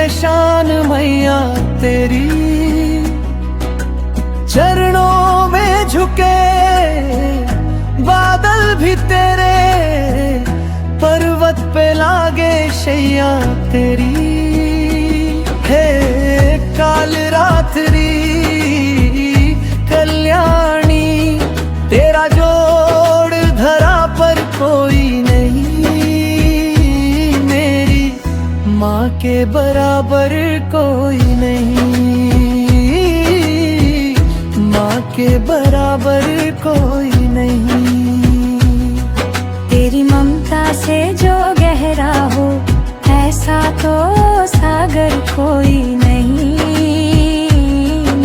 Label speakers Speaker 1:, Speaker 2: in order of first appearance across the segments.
Speaker 1: है शान मैया तेरी, चरणों में झुके बादल भी तेरे, पर्वत पे लागे शैया तेरी। हे काल रात्रि कल्याणी, तेरा जोड़ धरा पर कोई नहीं, मेरी माँ के बराबर कोई नहीं, माँ के बराबर कोई नहीं।
Speaker 2: तेरी ममता से जो गहरा हो, ऐसा तो सागर कोई नहीं,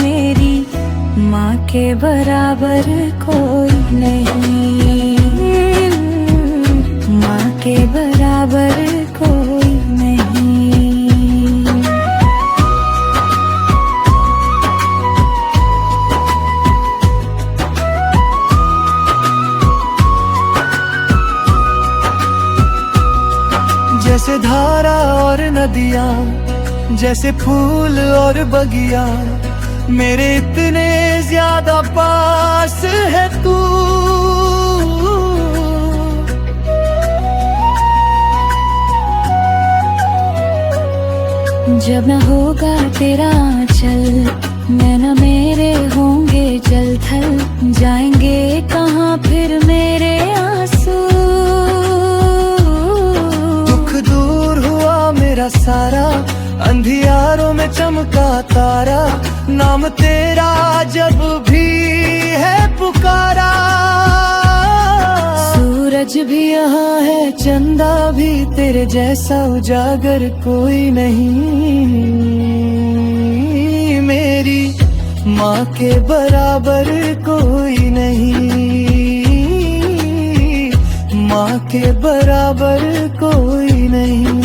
Speaker 2: मेरी माँ के बराबर कोई नहीं, माँ के बराबर कोई नहीं।
Speaker 1: जैसे धारा और नदियाँ, जैसे फूल और बगिया, मेरे इतने ज्यादा पास है तू।
Speaker 2: जब न होगा तेरा आंचल, मैं न मेरे होंगे जल थल, जाएंगे कहाँ फिर मेरे आंसू।
Speaker 1: दुख दूर हुआ मेरा सारा, अंधियारों में चमका तारा, नाम तेरा जब भी है पुकारा। सूरज भी यहाँ है, चंदा भी, तेरे जैसा उजागर कोई नहीं, मेरी माँ के बराबर कोई नहीं, माँ के बराबर कोई नहीं।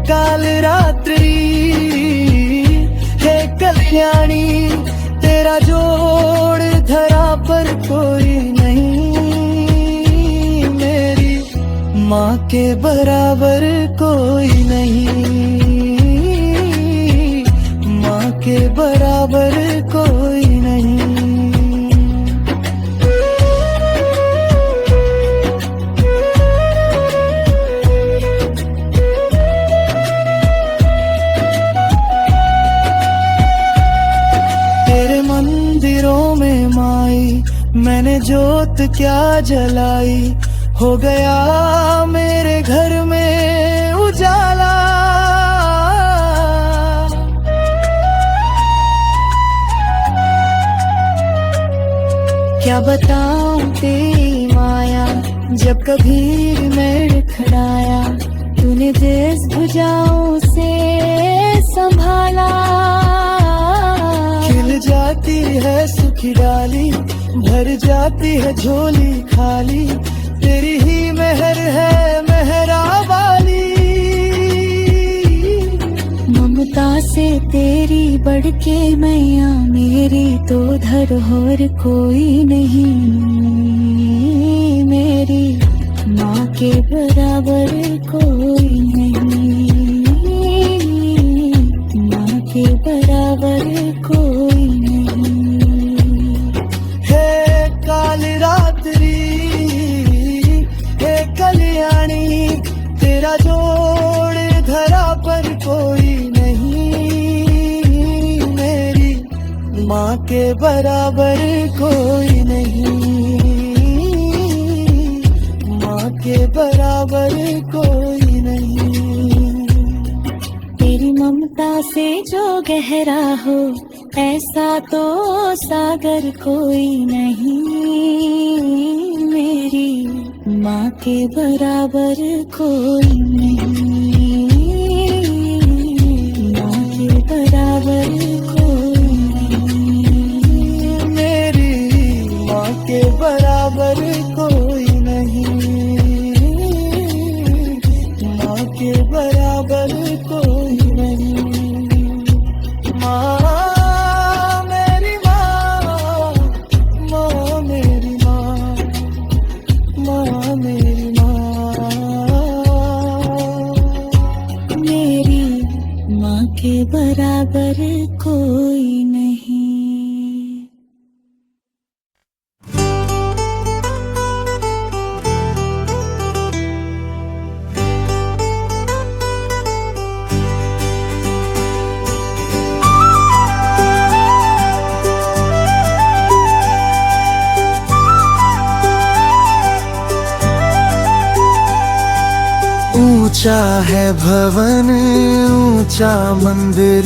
Speaker 1: काल रात्रि है कल्याणी, तेरा जोड़ धरा पर कोई नहीं, मेरी माँ के बराबर कोई नहीं, माँ के बराबर कोई नहीं। मंदिरों में माई मैंने जोत क्या जलाई, हो गया मेरे घर में उजाला। क्या बताऊं तेरी माया, जब कभी मैं खड़ाया, तूने देश भुजाओं से संभाला। खिल जाती है सुखी डाली, भर जाती है झोली खाली, तेरी ही मेहर है मेहरा वाली।
Speaker 2: ममता से तेरी बढ़ के मैया, मेरी तो धरोहर कोई नहीं, मेरी माँ के बराबर कोई नहीं, माँ के बराबर कोई नहीं।
Speaker 1: हे काल रात्रि हे कल्याणी, तेरा जोड़ धरा पर कोई नहीं, मेरी माँ के बराबर कोई नहीं, माँ के बराबर कोई नहीं।
Speaker 2: तेरी ममता से जो गहरा हो, ऐसा तो सागर कोई नहीं, मेरी माँ के बराबर कोई नहीं, माँ के बराबर कोई नहीं,
Speaker 1: मेरी माँ के बराबर कोई नहीं, माँ के बराबर कोई नहीं।
Speaker 2: बराबर कोई नहीं।
Speaker 1: ऊंचा है भवन ऊंचा मंदिर,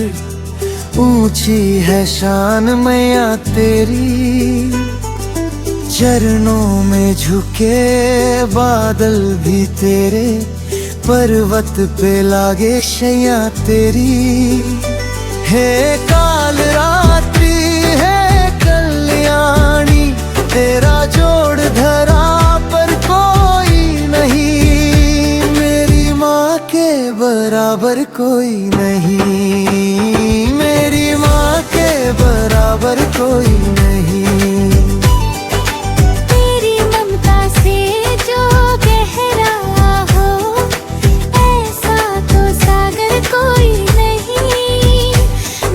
Speaker 1: ऊंची है शान मैया तेरी। चरणों में झुके बादल भी तेरे, पर्वत पे लागे शैया तेरी। हे काल रात्रि है कल्याणी, तेरा जोड़ धरा पर कोई नहीं। के बराबर कोई नहीं, मेरी माँ के बराबर कोई नहीं।
Speaker 2: तेरी ममता से जो गहरा हो, ऐसा तो सागर कोई नहीं।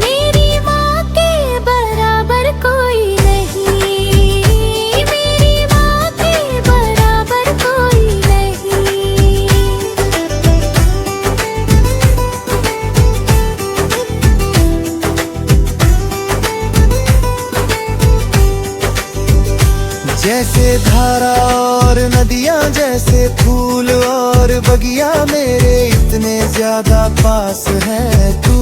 Speaker 2: मेरी माँ के बराबर कोई नहीं, मेरी माँ के बराबर कोई नहीं।
Speaker 1: जैसे धारा और नदियाँ, जैसे फूल और बगिया, मेरे इतने ज्यादा पास है तू।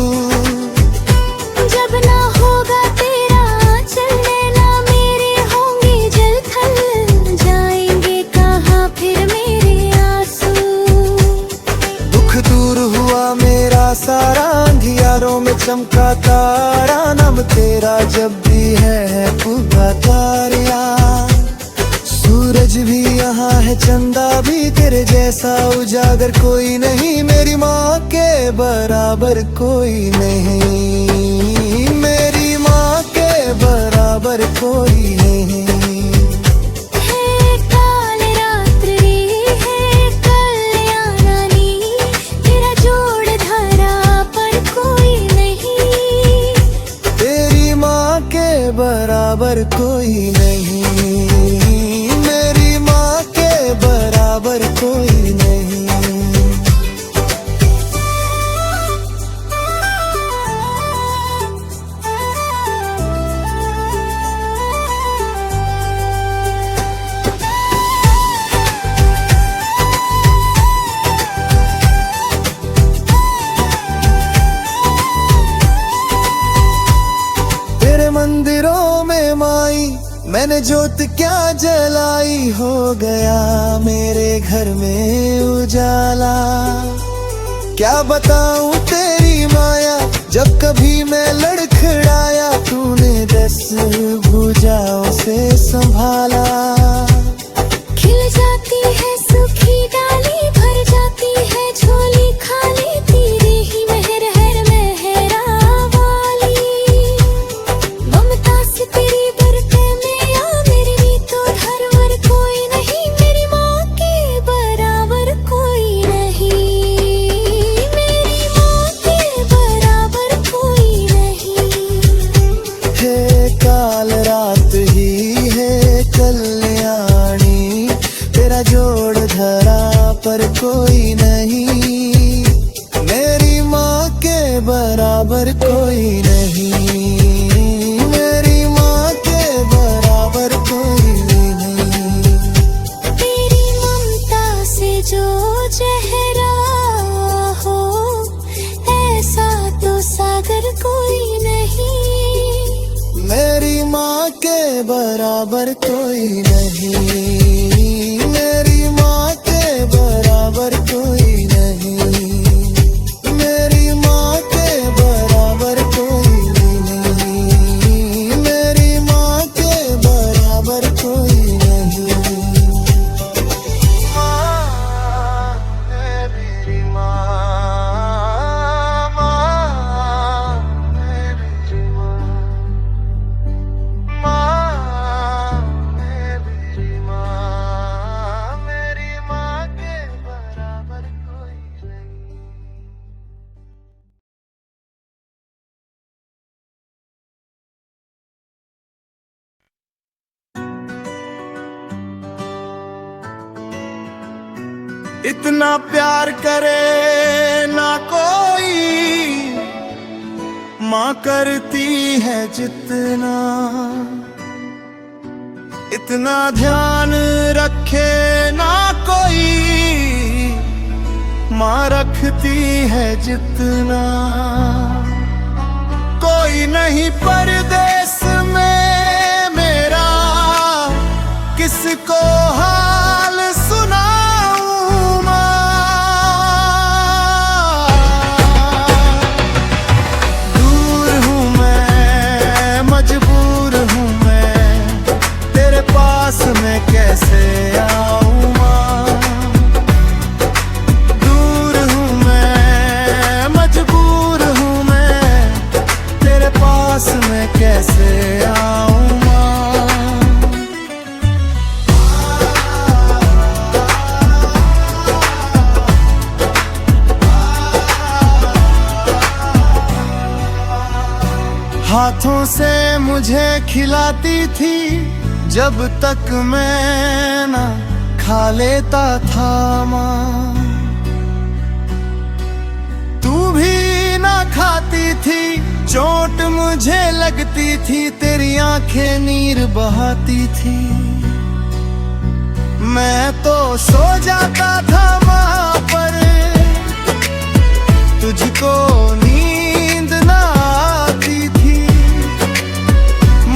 Speaker 2: जब ना होगा तेरा चलने ना मेरे होंगे जल थल, जाएंगे कहाँ फिर मेरे आंसू।
Speaker 1: दुख दूर हुआ मेरा सारा, अंधियारों में चमका तारा, नाम तेरा जब भी है पूरा तारिया। सूरज भी यहाँ है चंदा भी, तेरे जैसा उजागर कोई नहीं। मेरी माँ के बराबर कोई नहीं, मेरी माँ के बराबर कोई नहीं।
Speaker 2: है काल रात्रि है कल्याणी, तेरा जोड़ धरा पर कोई नहीं।
Speaker 1: तेरी माँ के बराबर कोई नहीं, बराबर कोई नहीं। तेरे मंदिरों में माई मैंने जोत क्या जलाई, हो गया मेरे घर में उजाला। क्या बताऊं तेरी माया, जब कभी मैं लड़खड़ाया, तूने 10 भुजाओं से संभाला।
Speaker 2: खिल जाती है सूखी डाली, भर जाती है झोली खाली, तेरी ही मेहर है मेहरा वाली। ममता से तेरी बरते में या मेरी भी तो धरवर कोई नहीं। मेरी माँ के बराबर कोई नहीं, मेरी माँ के बराबर कोई नहीं।
Speaker 1: है काल रात ही है कल्याणी, तेरा जोड़ धरा पर कोई नहीं। मेरी माँ के बराबर कोई नहीं, मेरी माँ के बराबर कोई नहीं।
Speaker 2: तेरी ममता से जो चेहरा हो, ऐसा तो सागर कोई नहीं।
Speaker 1: मेरी माँ के बराबर कोई नहीं, मेरी माँ के बराबर कोई नहीं। मेरी माँ के बराबर कोई नहीं, मेरी माँ के बराबर कोई नहीं। माँ है मेरी माँ, माँ है मेरी माँ, माँ है मेरी माँ। इतना प्यार करे ना कोई, माँ करती है जितना। इतना ध्यान रखे ना कोई, माँ रखती है जितना। कोई नहीं परदेस में मेरा, किसको हाल सुनाऊं माँ। दूर हूँ मैं, मजबूर हूँ मैं, तेरे पास मैं कैसे आऊं माँ। दूर हूँ मैं, मजबूर हूँ मैं, तेरे पास मैं कैसे आऊं माँ। हाथों से मुझे खिलाती थी, जब तक मैं ना खा लेता था माँ। तू भी ना खाती थी, चोट मुझे लगती थी, तेरी आंखें नीर बहाती थी। मैं तो सो जाता था माँ पर, तुझको नींद ना आती थी।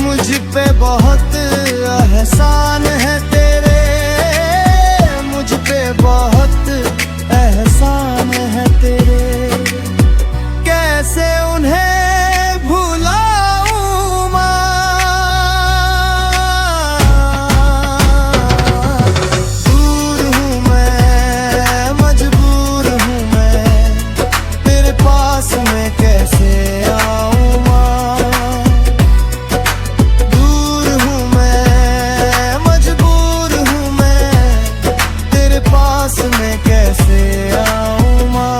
Speaker 1: मुझ पे बहुत एहसान है तेरे, मुझ पे बहुत एहसान है तेरे। कैसे उन्हें भुलाऊं माँ। दूर हूँ मैं, मजबूर हूँ मैं, तेरे पास मैं कैसे आऊं माँ। दूर हूँ मैं, मजबूर हूँ मैं, तेरे पास मैं कैसे आऊं माँ।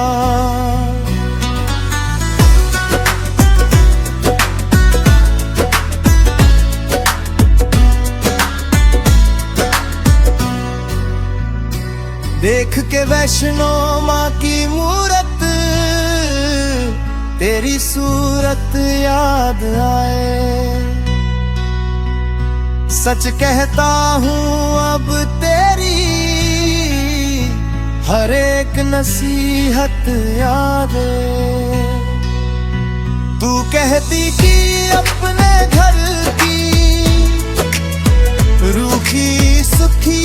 Speaker 1: देख के वैष्णो माँ की मूरत, तेरी सूरत याद आए। सच कहता हूँ अब तेरी हर एक नसीहत याद है। तू कहती कि अपने घर की रूखी सुखी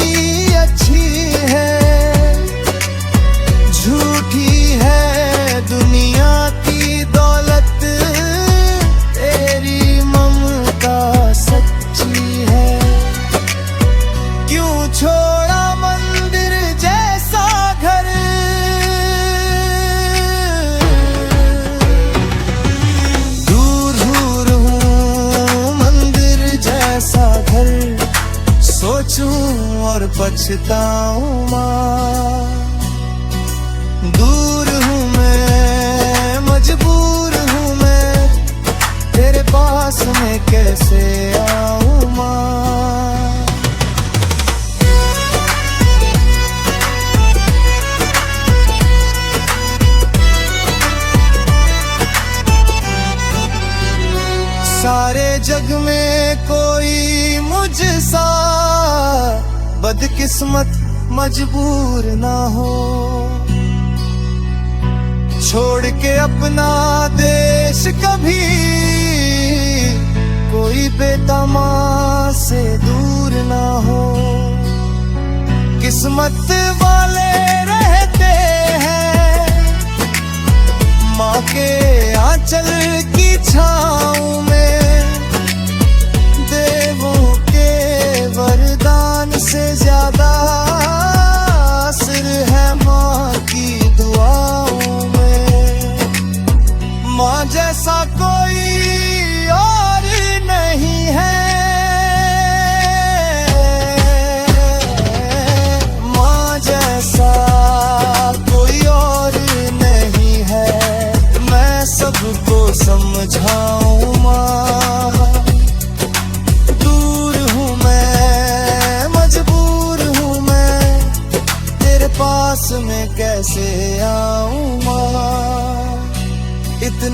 Speaker 1: अच्छी है, झूठी है दुनिया की दौलत, तेरी ममता सच्ची है। क्यों छोड़ा मंदिर जैसा घर, दूर दूर हूँ मंदिर जैसा घर, सोचूं और पछताऊं माँ। दूर हूँ मैं, मजबूर हूँ मैं, तेरे पास मैं कैसे आऊं माँ। सारे जग में कोई मुझसा बदकिस्मत मजबूर ना हो, छोड़ के अपना देश कभी कोई बेटा माँ से दूर ना हो। किस्मत वाले रहते हैं माँ के आंचल की छाँव में, देवों के वरदान से ज्यादा असर है माँ की दुआओं में। माँ जैसा कोई और नहीं है, माँ जैसा कोई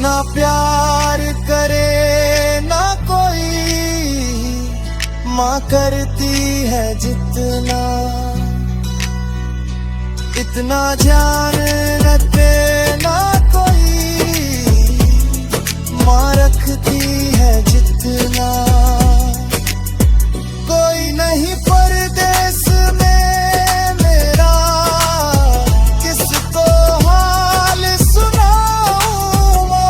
Speaker 1: इतना प्यार करे ना कोई, माँ करती है जितना, इतना ध्यान रखे ना कोई, माँ रखती है जितना। कोई नहीं परदेस में मेरा, किसको हाल सुनाऊं माँ।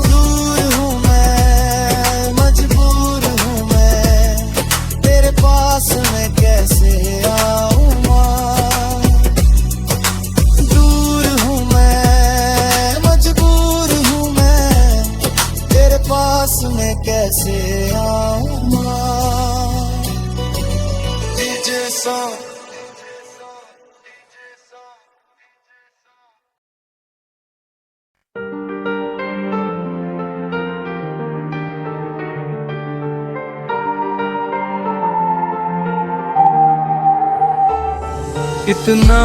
Speaker 1: दूर हूँ मैं, मजबूर हूँ मैं, तेरे पास मैं कैसे आऊं माँ। दूर हूँ मैं, मजबूर हूँ मैं, तेरे पास मैं कैसे आऊं माँ। DJ song.
Speaker 3: इतना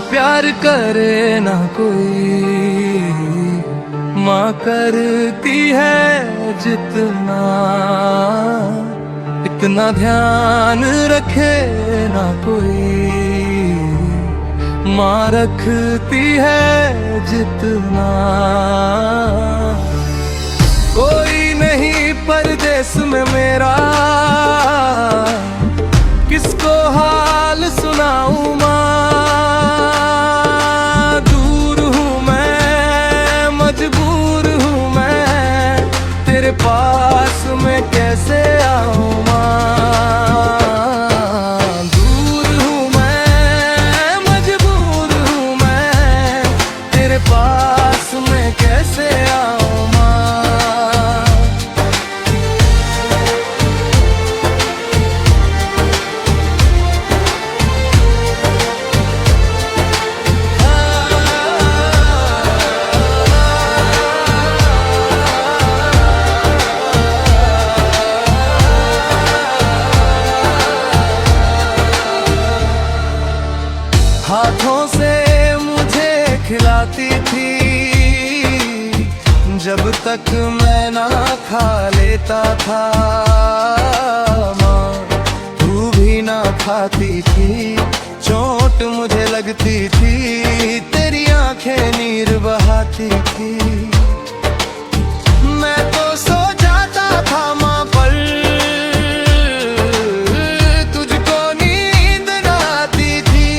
Speaker 3: प्यार करे ना कोई, माँ करती है जितना, इतना ध्यान रखे ना कोई, माँ रखती है जितना। कोई नहीं परदेस में मेरा, किसको हाल सुनाऊं माँ। दूर हूँ मैं, मजबूर हूँ मैं, तेरे पास मैं कैसे आऊं माँ। दूर हूँ मैं, मजबूर हूँ मैं, तेरे पास मैं कैसे आऊं माँ। हाथों से मुझे खिलाती थी, जब तक मैं ना खा लेता था माँ। तू भी ना खाती थी, चोट मुझे लगती थी, तेरी आंखें नीर बहाती थी। मैं तो सो जाता था माँ पर, तुझको नींद ना आती थी।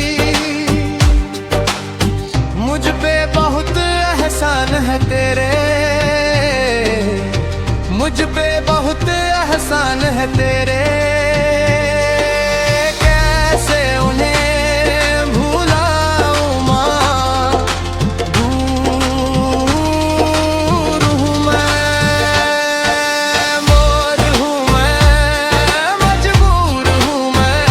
Speaker 3: मुझ पे बहुत एहसान है तेरे, मुझ पे बहुत एहसान है तेरे, कैसे उन्हें भुलाऊं माँ। दूर हूँ मैं, मौज हूँ मैं, मजबूर हूँ मैं,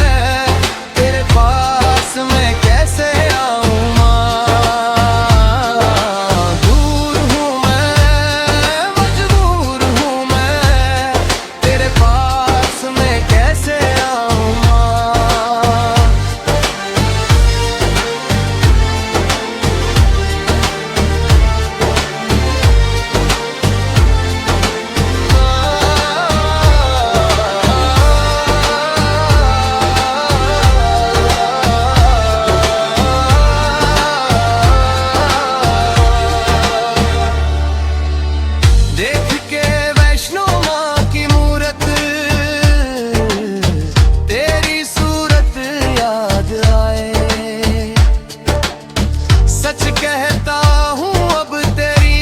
Speaker 3: तेरे पास मैं कैसे आऊं माँ। दूर हूँ मैं, मजबूर हूँ मैं, तेरे पास मैं कैसे आऊं माँ। देख के वैष्णो माँ की मूरत, तेरी सूरत याद आए। सच कहता हूँ अब तेरी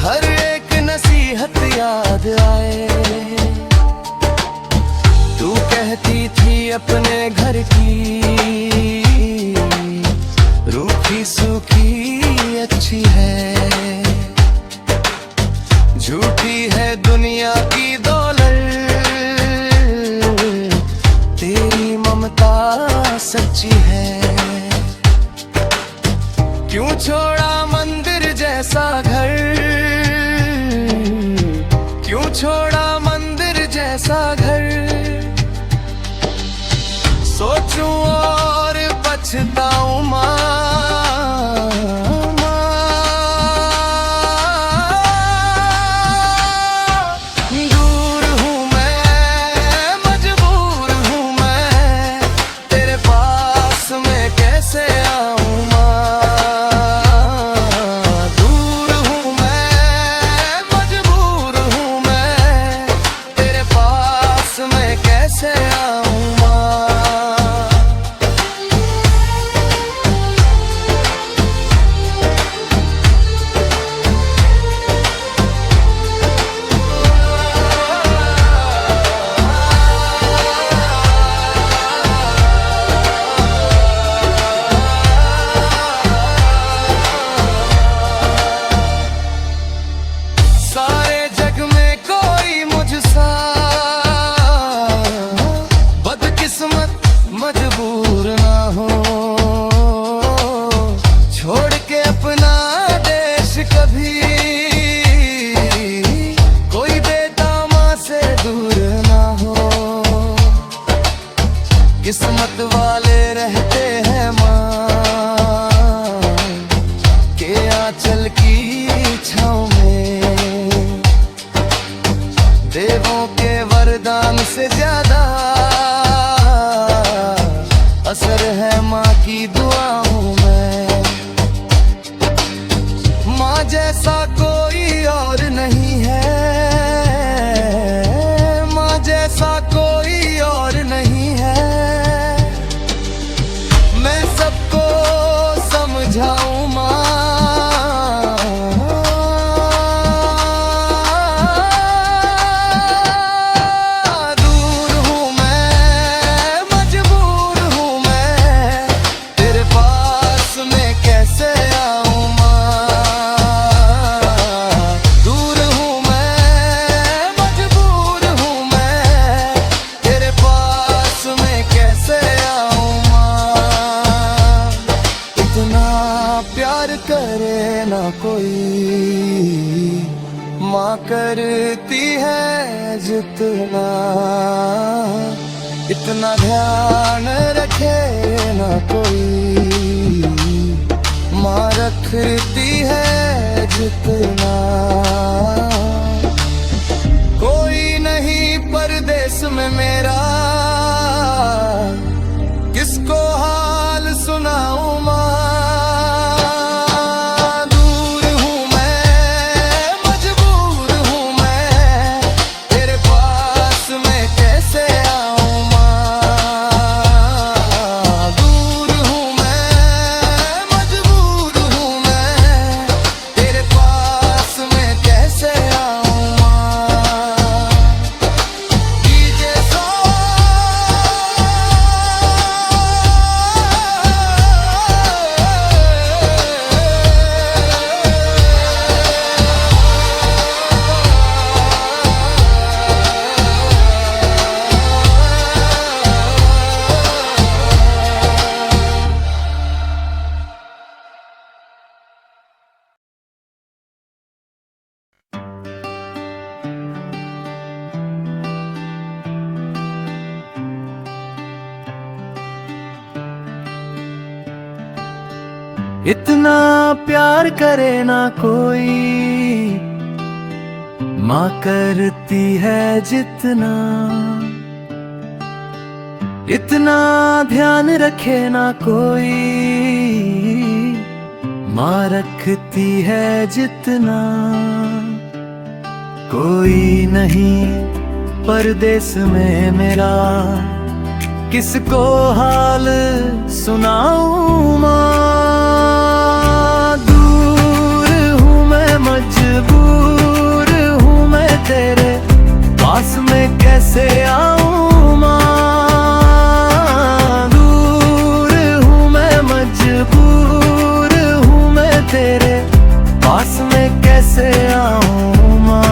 Speaker 3: हर एक नसीहत याद आए। तू कहती थी अपने घर की, रूखी सूखी अच्छी है, झूठी है दुनिया की दौलत, तेरी ममता सच्ची है। क्यों छोड़ा मंदिर जैसा घर, क्यों छोड़ा मंदिर जैसा घर। सोचूं और पछताऊं माँ। दूर हूँ मैं, मजबूर हूँ मैं, तेरे पास मैं कैसे आऊं माँ। दूर हूँ मैं, मजबूर हूँ मैं, तेरे पास मैं कैसे आऊं माँ। सारे जग में कोई मुझसा बदकिस्मत मजबूर ना हो, छोड़ के अपना देश कभी कोई बेटा माँ से दूर ना हो। किस्मत वाले रहते हैं माँ के आंचल की छाँव में, देवों के वरदान से ज्यादा असर है माँ की दुआओं में। माँ जैसा कोई और नहीं है, माँ जैसा कोई और नहीं है। मैं सबको समझाऊं माँ। दूर हूँ मैं, मजबूर हूँ मैं, तेरे पास मैं कैसे आऊं माँ। दूर हूँ मैं, मजबूर हूँ मैं, तेरे पास मैं कैसे आऊं माँ। इतना प्यार करे ना कोई, माँ करती है जितना। इतना ध्यान रखे ना कोई, माँ रखती है जितना। कोई नहीं परदेश में मेरा, किसको हाल सुनाऊं माँ। दूर हूँ मैं, मजबूर हूँ मैं, तेरे पास मैं कैसे आऊं माँ। दूर हूँ मैं, मजबूर हूँ मैं, तेरे पास मैं कैसे आऊं माँ। कीजिए
Speaker 1: इतना प्यार करे ना कोई, माँ करती है जितना। इतना ध्यान रखे ना कोई, माँ रखती है जितना। कोई नहीं परदेश में मेरा, किसको हाल सुनाऊं माँ। दूर हूँ मैं, मजबूर हूँ मैं, तेरे पास में कैसे आऊं माँ। दूर हूँ मैं, मजबूर हूँ मैं, तेरे पास में कैसे आऊं माँ।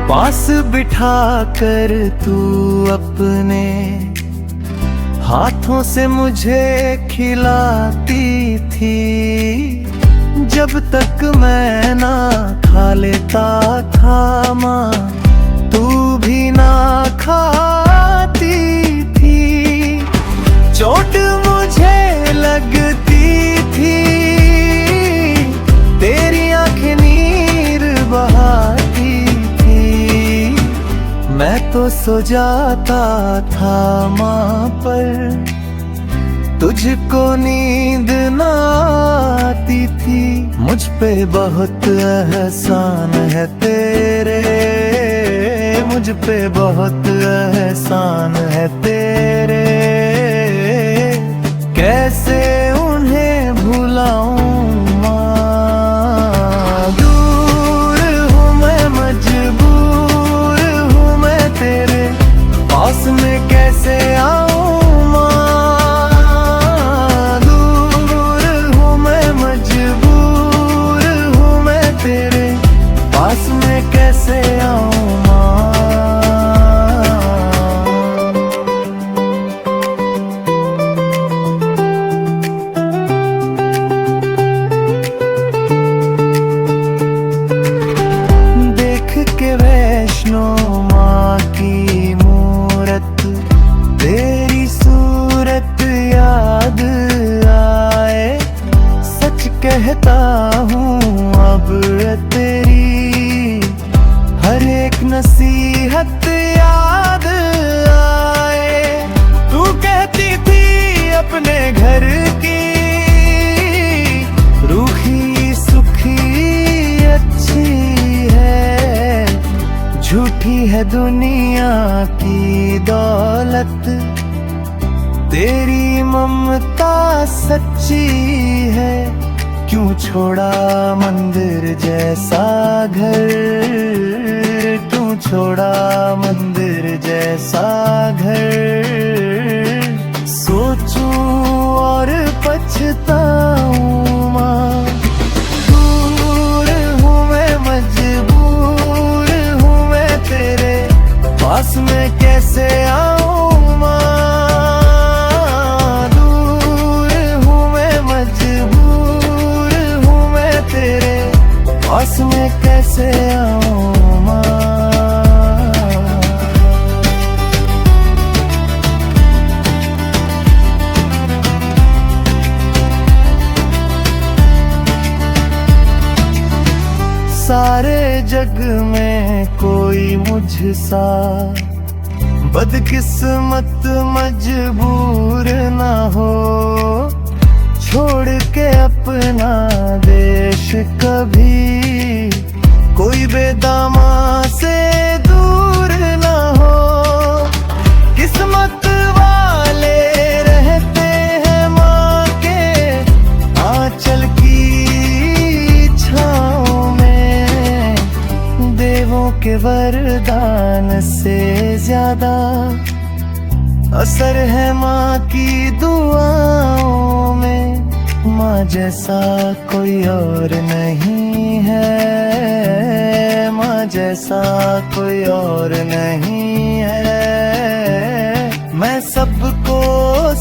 Speaker 1: पास बिठा कर तू अपने हाथों से मुझे खिलाती थी। जब तक मैं ना खा लेता था माँ, तू भी ना खाती थी। चोट मुझे लगती थी, तेरी आंखें नीर बहाती थी। मैं तो सो जाता था माँ, पर तुझको नींद ना आती थी। मुझ पे बहुत एहसान है तेरे, मुझ पे बहुत एहसान है तेरे। कैसे उन्हें भुलाऊं माँ, दूर हूँ मैं, मजबूर हूँ मैं तेरे पास में कैसे आऊं। पास में कैसे आऊं माँ। देख के वैष्णो माँ की मूरत, तेरी सूरत याद आए। सच कहता हूँ अब तेरी हर एक नसीहत याद आए। तू कहती थी अपने घर की, रूखी सुखी अच्छी है। झूठी है दुनिया की दौलत, तेरी ममता सच्ची है। क्यों छोड़ा मंदिर जैसा घर, क्यों छोड़ा मंदिर जैसा घर। सोचूं और पछताऊं माँ, दूर हूँ मैं, मजबूर हूँ मैं तेरे पास में कैसे आऊं माँ। दूर हूँ मैं, मजबूर हूँ मैं तेरे पास में कैसे आऊं माँ। सारे जग में कोई मुझसा बदकिस्मत मजबूर ना हो, छोड़ के अपना देश कभी कोई बेदामा से दूर ना हो। किस्मत वाले रहते हैं माँ के आंचल की छाँव में। देवों के वरदान से ज्यादा असर है माँ की दुआओं में। माँ जैसा कोई और नहीं है, माँ जैसा कोई और नहीं है। मैं सबको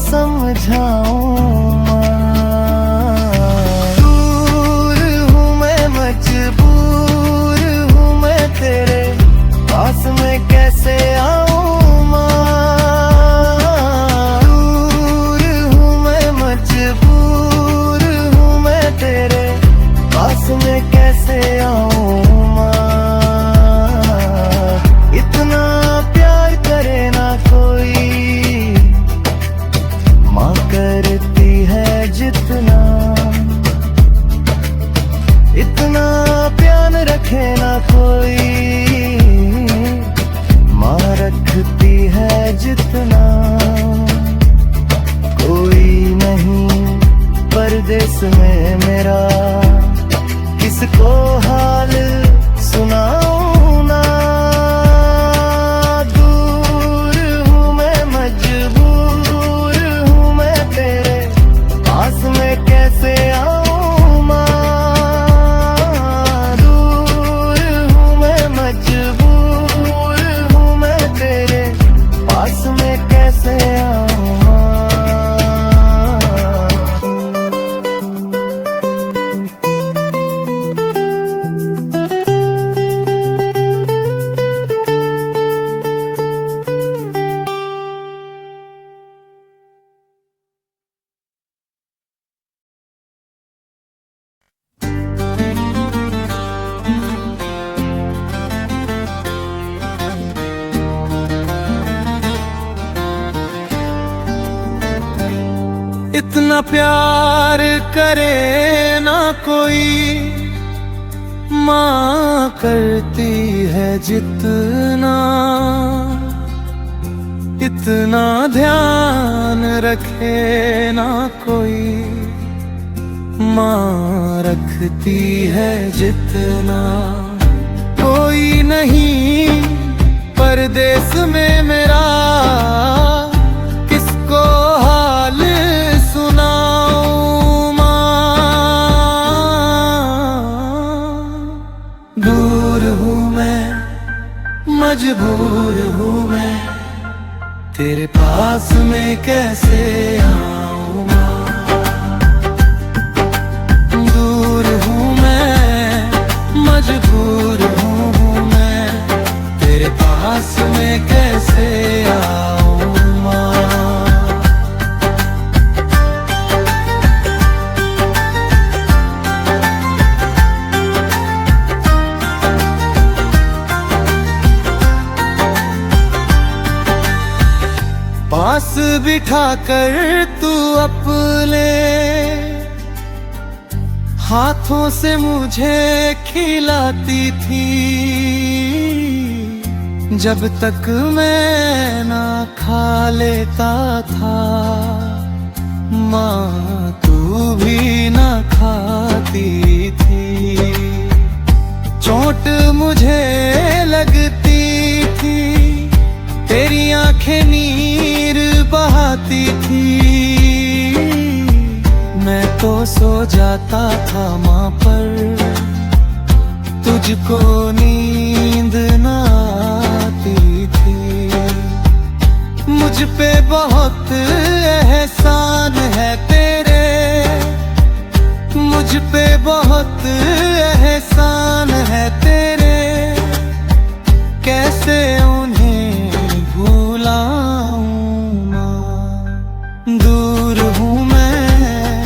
Speaker 1: समझाऊं माँ, दूर हूँ मैं, मजबूर हूँ मैं तेरे पास में कैसे आऊं माँ। दूर हूँ मैं, मजबूर हूँ मैं तेरे पास में कैसे आऊं माँ। इतना प्यार करे ना कोई, माँ करती है जितना। इतना प्यार रखे ना कोई, माँ रखती है जितना। कोई नहीं परदेस में मेरा, किसको हाल सुनाऊं ना। दूर हूँ मैं, मजबूर हूँ मैं तेरे पास में कैसे आऊं माँ। दूर हूँ मैं, मजबूर हूँ मैं तेरे पास में कैसे आऊं माँ।
Speaker 3: इतना प्यार करे ना कोई, माँ करती है जितना, इतना ध्यान रखे ना कोई, माँ रखती है जितना। कोई नहीं परदेस में मेरा, किसको हाल सुनाऊं माँ। दूर हूँ मैं, मजबूर हूँ मैं, तेरे पास में कैसे आऊं माँ। दूर हूँ मैं, मजबूर हूँ मैं, तेरे पास में कैसे आऊं माँ। पास बिठा कर तू अपने हाथों से मुझे खिलाती थी, जब तक मैं ना खा लेता था माँ तू भी ना खाती थी। चोट मुझे लगती थी, तेरी आंखें नीर बहाती थी, मैं तो सो जाता था माँ पर, तुझको नींद ना आती थी। मुझ पे बहुत एहसान है तेरे, मुझ पे बहुत एहसान है तेरे, कैसे उन्हें भूलाऊं माँ। दूर हूँ मैं,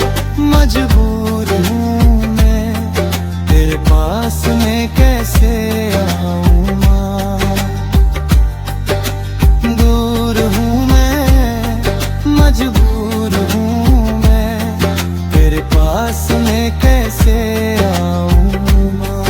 Speaker 3: मजबूर हूँ मैं, तेरे पास में कैसे आऊं माँ। दूर हूँ मैं, मजबूर हूँ मैं, तेरे पास में कैसे आऊं माँ।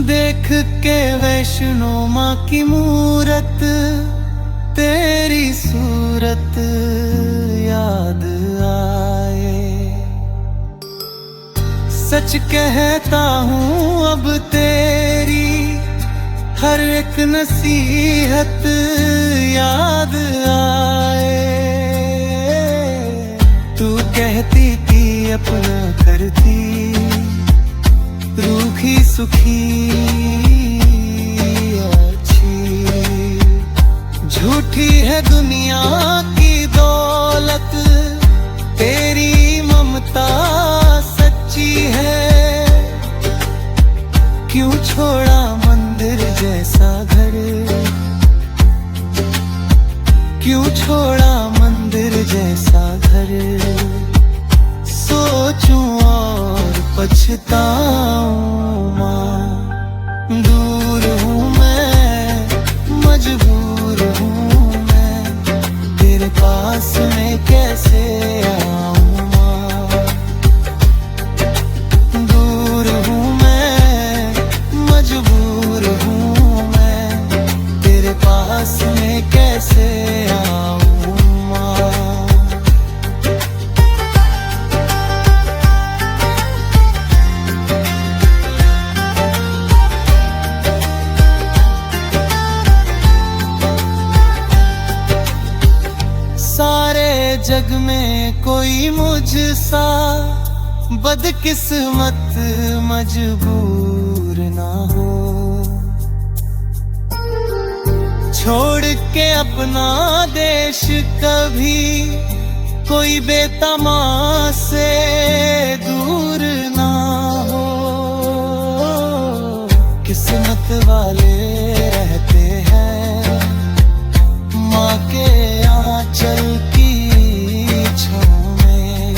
Speaker 3: देख के वैष्णो माँ की मूरत, तेरी सूरत याद आए। सच कहता हूँ अब तेरी हर एक नसीहत याद आए। तू कहती थी अपना करती, रूखी सुखी अच्छी, झूठी है दुनिया की दौलत, तेरी ममता सच्ची है। क्यों छोड़ा मंदिर जैसा घर, क्यों छोड़ा मंदिर जैसा घर, सोचूं और पछताऊं माँ। दूर हूँ मैं, मजबूर हूँ मैं, तेरे पास में कैसे आऊं माँ। दूर हूँ मैं, मजबूर हूँ मैं, तेरे पास में कैसे आऊं माँ। सारे जग में कोई मुझसा बदकिस्मत मजबूर ना हो, छोड़ के अपना देश कभी कोई बेतमा से दूर ना हो। किस्मत वाले रहते हैं माँ के आंचल की छाँव में,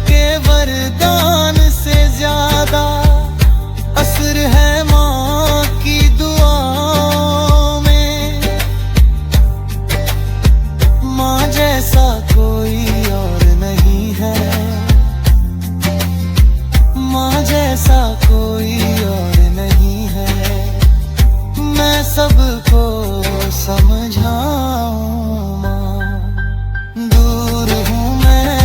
Speaker 1: के वरदान से ज्यादा असर है माँ की दुआओं में। माँ जैसा कोई और नहीं है, माँ जैसा कोई और नहीं है। मैं सबको समझाऊं माँ, दूर हूँ मैं,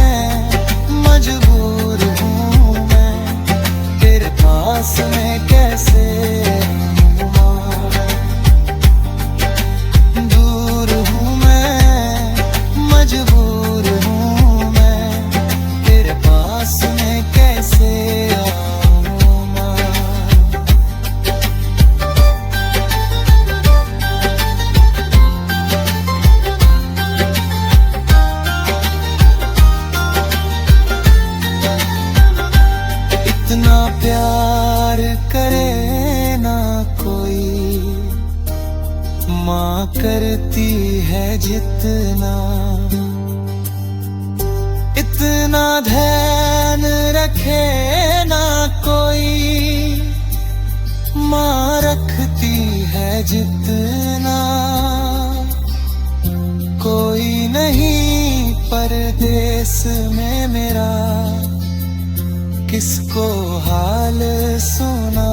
Speaker 1: मजबूर हूँ मैं, तेरे पास में कैसे आऊं माँ। दूर हूँ मैं, मजबूर हूँ मैं, तेरे पास में कैसे आऊं माँ। इतना प्यार करे ना कोई, माँ करती है जितना। इतना ध्यान रखे ना कोई, माँ रखती है जितना। कोई नहीं परदेस में मेरा, किसको हाल सुना